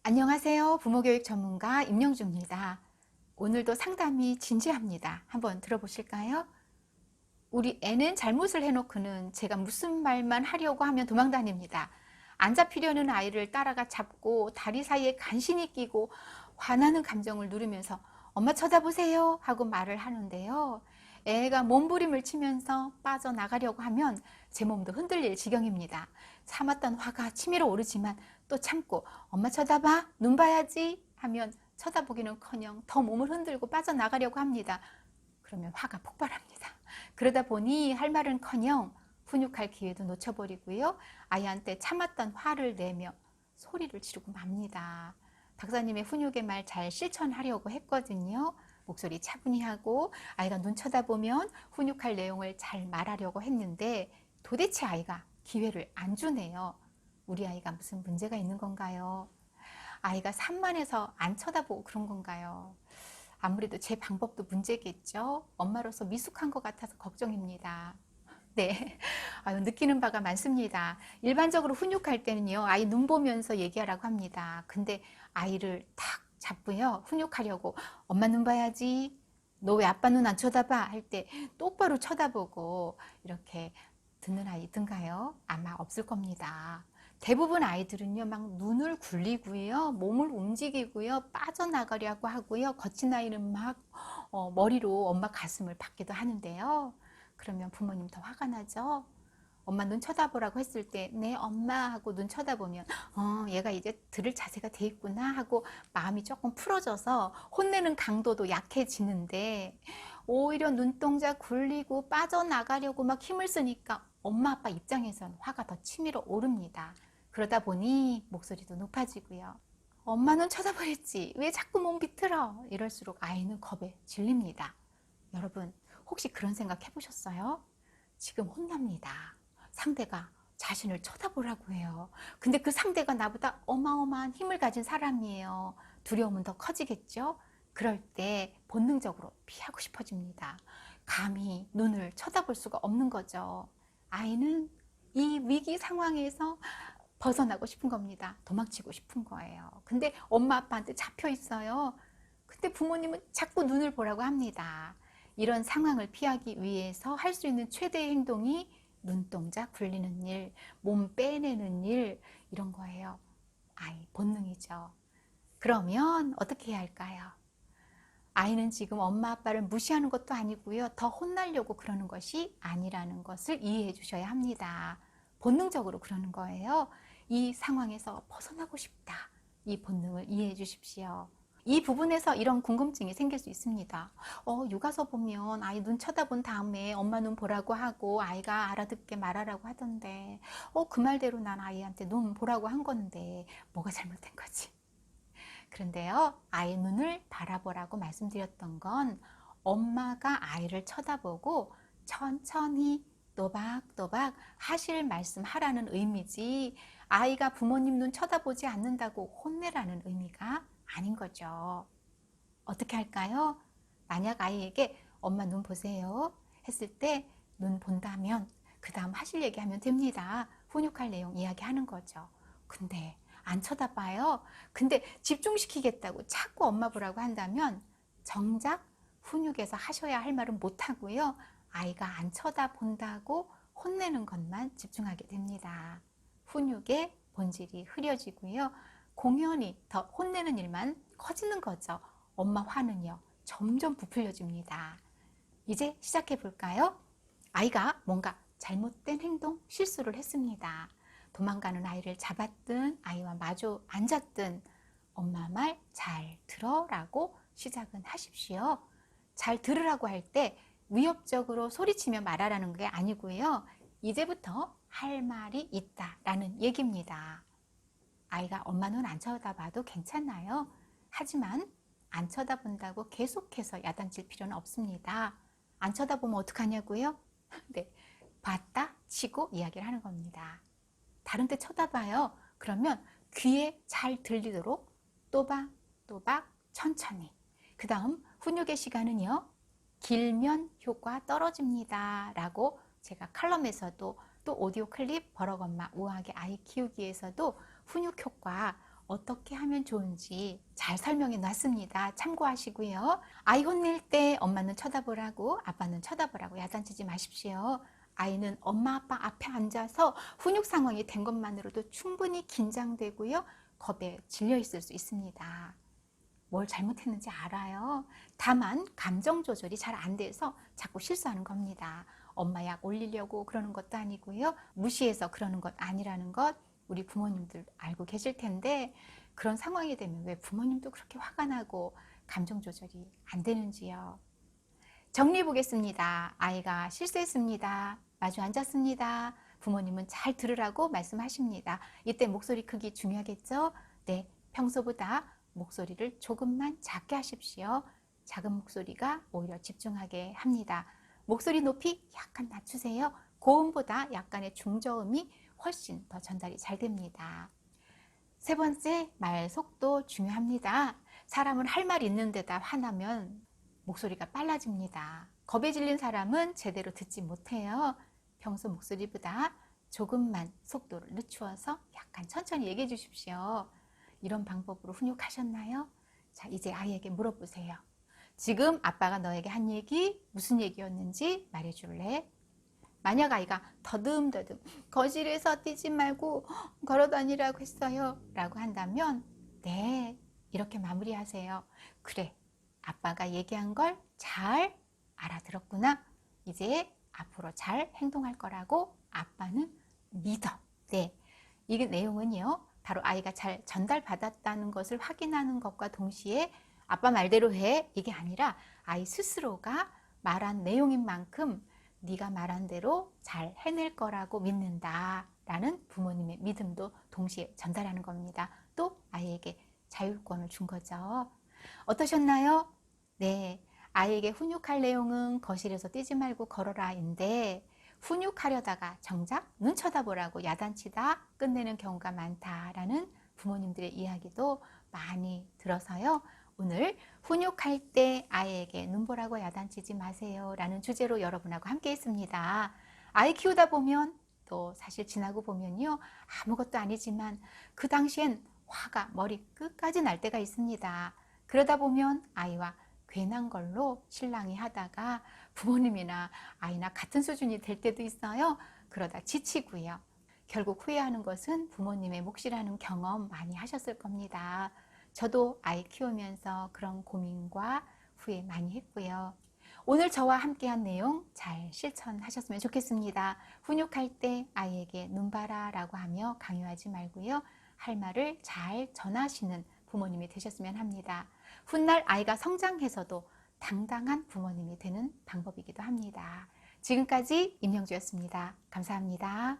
안녕하세요. 부모교육 전문가 임영주입니다. 오늘도 상담이 진지합니다. 한번 들어보실까요? 우리 애는 잘못을 해놓고는 제가 무슨 말만 하려고 하면 도망다닙니다. 안 잡히려는 아이를 따라가 잡고 다리 사이에 간신히 끼고 화나는 감정을 누르면서 엄마 쳐다보세요 하고 말을 하는데요. 애가 몸부림을 치면서 빠져나가려고 하면 제 몸도 흔들릴 지경입니다. 참았던 화가 치밀어 오르지만 또 참고 엄마 쳐다봐, 눈 봐야지 하면 쳐다보기는커녕 더 몸을 흔들고 빠져나가려고 합니다. 그러면 화가 폭발합니다. 그러다 보니 할 말은커녕 훈육할 기회도 놓쳐버리고요. 아이한테 참았던 화를 내며 소리를 지르고 맙니다. 박사님의 훈육의 말 잘 실천하려고 했거든요. 목소리 차분히 하고 아이가 눈 쳐다보면 훈육할 내용을 잘 말하려고 했는데 도대체 아이가 기회를 안 주네요. 우리 아이가 무슨 문제가 있는 건가요? 아이가 산만해서 안 쳐다보고 그런 건가요? 아무래도 제 방법도 문제겠죠. 엄마로서 미숙한 것 같아서 걱정입니다. 네, 느끼는 바가 많습니다. 일반적으로 훈육할 때는요, 아이 눈 보면서 얘기하라고 합니다. 근데 아이를 탁 잡고요, 훈육하려고 엄마 눈 봐야지, 너 왜 아빠 눈 안 쳐다봐 할 때 똑바로 쳐다보고 이렇게 듣는 아이 있던가요? 아마 없을 겁니다. 대부분 아이들은요, 막 눈을 굴리고요, 몸을 움직이고요, 빠져나가려고 하고요, 거친 아이는 막 머리로 엄마 가슴을 받기도 하는데요. 그러면 부모님 더 화가 나죠? 엄마 눈 쳐다보라고 했을 때, 네, 엄마 하고 눈 쳐다보면, 얘가 이제 들을 자세가 돼 있구나 하고 마음이 조금 풀어져서 혼내는 강도도 약해지는데, 오히려 눈동자 굴리고 빠져나가려고 막 힘을 쓰니까 엄마 아빠 입장에선 화가 더 치밀어 오릅니다. 그러다 보니 목소리도 높아지고요. 엄마는 쳐다보랬지, 왜 자꾸 몸 비틀어? 이럴수록 아이는 겁에 질립니다. 여러분, 혹시 그런 생각 해보셨어요? 지금 혼납니다. 상대가 자신을 쳐다보라고 해요. 근데 그 상대가 나보다 어마어마한 힘을 가진 사람이에요. 두려움은 더 커지겠죠? 그럴 때 본능적으로 피하고 싶어집니다. 감히 눈을 쳐다볼 수가 없는 거죠. 아이는 이 위기 상황에서 벗어나고 싶은 겁니다. 도망치고 싶은 거예요. 근데 엄마 아빠한테 잡혀 있어요. 근데 부모님은 자꾸 눈을 보라고 합니다. 이런 상황을 피하기 위해서 할 수 있는 최대의 행동이 눈동자 굴리는 일, 몸 빼내는 일, 이런 거예요. 아이 본능이죠. 그러면 어떻게 해야 할까요? 아이는 지금 엄마 아빠를 무시하는 것도 아니고요, 더 혼나려고 그러는 것이 아니라는 것을 이해해 주셔야 합니다. 본능적으로 그러는 거예요. 이 상황에서 벗어나고 싶다, 이 본능을 이해해 주십시오. 이 부분에서 이런 궁금증이 생길 수 있습니다. 육아서 보면 아이 눈 쳐다본 다음에 엄마 눈 보라고 하고 아이가 알아듣게 말하라고 하던데, 그 말대로 난 아이한테 눈 보라고 한 건데 뭐가 잘못된 거지? 그런데요, 아이 눈을 바라보라고 말씀드렸던 건 엄마가 아이를 쳐다보고 천천히 또박또박 하실 말씀 하라는 의미지, 아이가 부모님 눈 쳐다보지 않는다고 혼내라는 의미가 아닌 거죠. 어떻게 할까요? 만약 아이에게 엄마 눈 보세요 했을 때 눈 본다면 그 다음 하실 얘기하면 됩니다. 훈육할 내용 이야기하는 거죠. 근데 안 쳐다봐요. 근데 집중시키겠다고 자꾸 엄마 보라고 한다면 정작 훈육에서 하셔야 할 말은 못하고요, 아이가 안 쳐다본다고 혼내는 것만 집중하게 됩니다. 훈육의 본질이 흐려지고요, 공연히 더 혼내는 일만 커지는 거죠. 엄마 화는요, 점점 부풀려집니다. 이제 시작해 볼까요? 아이가 뭔가 잘못된 행동, 실수를 했습니다. 도망가는 아이를 잡았든 아이와 마주 앉았든 엄마 말 잘 들어 라고 시작은 하십시오. 잘 들으라고 할 때 위협적으로 소리치며 말하라는 게 아니고요, 이제부터 할 말이 있다 라는 얘기입니다. 아이가 엄마 눈 안 쳐다봐도 괜찮아요. 하지만 안 쳐다본다고 계속해서 야단칠 필요는 없습니다. 안 쳐다보면 어떡하냐고요? 네, 봤다 치고 이야기를 하는 겁니다. 다른 데 쳐다봐요. 그러면 귀에 잘 들리도록 또박또박 천천히. 그 다음 훈육의 시간은요, 길면 효과 떨어집니다 라고 제가 칼럼에서도 또 오디오 클립 버럭엄마 우아하게 아이 키우기에서도 훈육 효과 어떻게 하면 좋은지 잘 설명해 놨습니다. 참고하시고요. 아이 혼낼 때 엄마는 쳐다보라고, 아빠는 쳐다보라고 야단치지 마십시오. 아이는 엄마 아빠 앞에 앉아서 훈육 상황이 된 것만으로도 충분히 긴장되고요, 겁에 질려 있을 수 있습니다. 뭘 잘못했는지 알아요. 다만 감정 조절이 잘 안 돼서 자꾸 실수하는 겁니다. 엄마 약 올리려고 그러는 것도 아니고요, 무시해서 그러는 것 아니라는 것 우리 부모님들 알고 계실 텐데, 그런 상황이 되면 왜 부모님도 그렇게 화가 나고 감정 조절이 안 되는지요. 정리해 보겠습니다. 아이가 실수했습니다. 마주 앉았습니다. 부모님은 잘 들으라고 말씀하십니다. 이때 목소리 크기 중요하겠죠? 네, 평소보다 목소리를 조금만 작게 하십시오. 작은 목소리가 오히려 집중하게 합니다. 목소리 높이 약간 낮추세요. 고음보다 약간의 중저음이 훨씬 더 전달이 잘 됩니다. 세 번째, 말 속도 중요합니다. 사람은 할 말 있는데다 화나면 목소리가 빨라집니다. 겁에 질린 사람은 제대로 듣지 못해요. 평소 목소리보다 조금만 속도를 늦추어서 약간 천천히 얘기해 주십시오. 이런 방법으로 훈육하셨나요? 자, 이제 아이에게 물어보세요. 지금 아빠가 너에게 한 얘기 무슨 얘기였는지 말해줄래? 만약 아이가 더듬더듬 거실에서 뛰지 말고 걸어다니라고 했어요 라고 한다면, 네, 이렇게 마무리하세요. 그래, 아빠가 얘기한 걸 잘 알아들었구나. 이제 앞으로 잘 행동할 거라고 아빠는 믿어. 네, 이 내용은요, 바로 아이가 잘 전달받았다는 것을 확인하는 것과 동시에 아빠 말대로 해, 이게 아니라 아이 스스로가 말한 내용인 만큼 네가 말한 대로 잘 해낼 거라고 믿는다 라는 부모님의 믿음도 동시에 전달하는 겁니다. 또 아이에게 자율권을 준 거죠. 어떠셨나요? 네, 아이에게 훈육할 내용은 거실에서 뛰지 말고 걸어라 인데, 훈육하려다가 정작 눈 쳐다보라고 야단치다 끝내는 경우가 많다라는 부모님들의 이야기도 많이 들어서요, 오늘 훈육할 때 아이에게 눈보라고 야단치지 마세요 라는 주제로 여러분하고 함께 했습니다. 아이 키우다 보면, 또 사실 지나고 보면요, 아무것도 아니지만 그 당시엔 화가 머리 끝까지 날 때가 있습니다. 그러다 보면 아이와 괜한 걸로 실랑이 하다가 부모님이나 아이나 같은 수준이 될 때도 있어요. 그러다 지치고요, 결국 후회하는 것은 부모님의 몫이라는 경험 많이 하셨을 겁니다. 저도 아이 키우면서 그런 고민과 후회 많이 했고요. 오늘 저와 함께한 내용 잘 실천하셨으면 좋겠습니다. 훈육할 때 아이에게 눈 봐라 라고 하며 강요하지 말고요, 할 말을 잘 전하시는 부모님이 되셨으면 합니다. 훗날 아이가 성장해서도 당당한 부모님이 되는 방법이기도 합니다. 지금까지 임영주였습니다. 감사합니다.